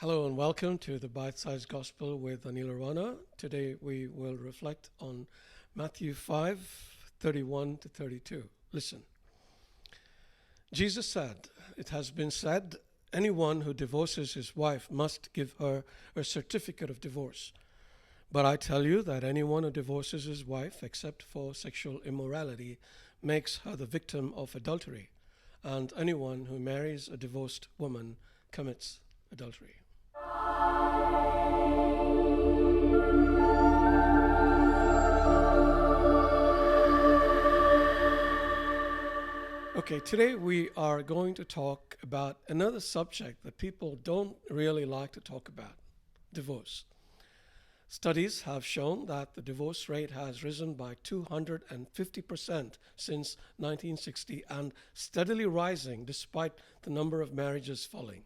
Hello and welcome to the Bite-Sized Gospel with Aneel Aranha. Today we will reflect on Matthew 5:31 to 32. Listen. Jesus said, "It has been said, anyone who divorces his wife must give her a certificate of divorce. But I tell you that anyone who divorces his wife except for sexual immorality makes her the victim of adultery, and anyone who marries a divorced woman commits adultery." Okay, today we are going to talk about another subject that people don't really like to talk about: divorce. Studies have shown that the divorce rate has risen by 250% since 1960 and steadily rising despite the number of marriages falling.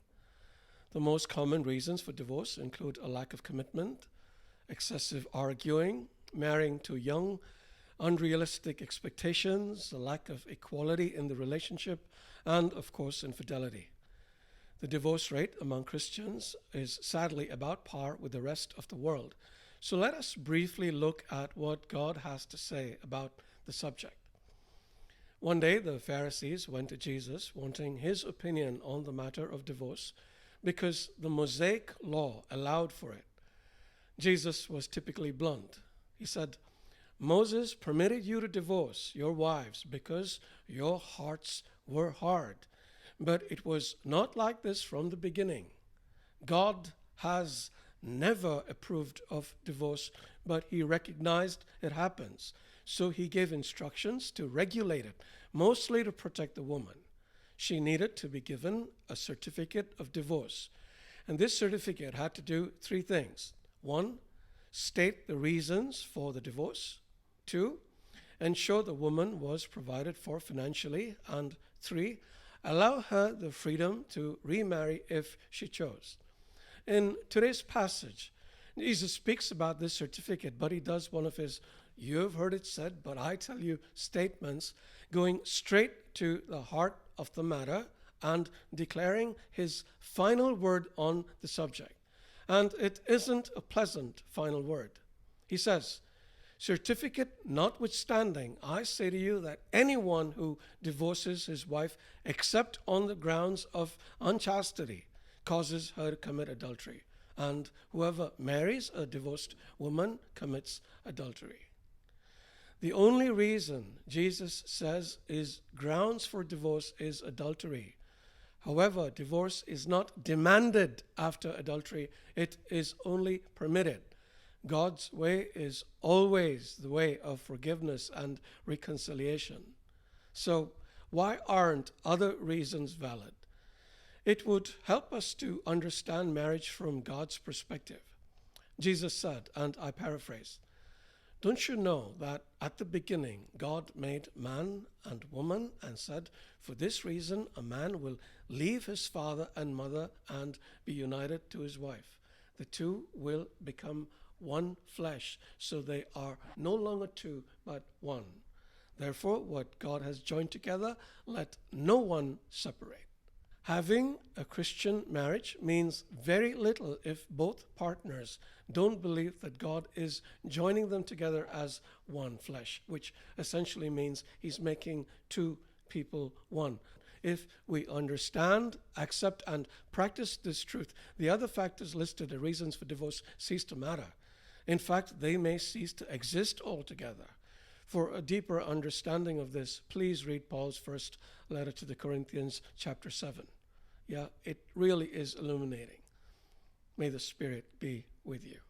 The most common reasons for divorce include a lack of commitment, excessive arguing, marrying too young, unrealistic expectations, a lack of equality in the relationship, and, of course, infidelity. The divorce rate among Christians is sadly about par with the rest of the world. So let us briefly look at what God has to say about the subject. One day the Pharisees went to Jesus wanting his opinion on the matter of divorce because the Mosaic law allowed for it. Jesus was typically blunt. He said, "Moses permitted you to divorce your wives because your hearts were hard. But it was not like this from the beginning. God has never approved of divorce, but he recognized it happens. So he gave instructions to regulate it, mostly to protect the woman. She needed to be given a certificate of divorce. And this certificate had to do three things. One, state the reasons for the divorce. Two, ensure the woman was provided for financially. And three, allow her the freedom to remarry if she chose." In today's passage, Jesus speaks about this certificate, but he does one of his "you have heard it said, but I tell you" statements, going straight to the heart of the matter and declaring his final word on the subject. And it isn't a pleasant final word. He says, "Certificate notwithstanding, I say to you that anyone who divorces his wife except on the grounds of unchastity causes her to commit adultery, and whoever marries a divorced woman commits adultery." The only reason Jesus says is grounds for divorce is adultery. However, divorce is not demanded after adultery, it is only permitted. God's way is always the way of forgiveness and reconciliation. So why aren't other reasons valid? It would help us to understand marriage from God's perspective. Jesus said, and I paraphrase, "Don't you know that at the beginning God made man and woman and said, for this reason a man will leave his father and mother and be united to his wife. The two will become one flesh, so they are no longer two but one. Therefore, what God has joined together, let no one separate." Having a Christian marriage means very little if both partners don't believe that God is joining them together as one flesh, which essentially means he's making two people one. If we understand, accept, and practice this truth, the other factors listed, the reasons for divorce, cease to matter. In fact, they may cease to exist altogether. For a deeper understanding of this, please read Paul's first letter to the Corinthians, chapter 7. Yeah, it really is illuminating. May the Spirit be with you.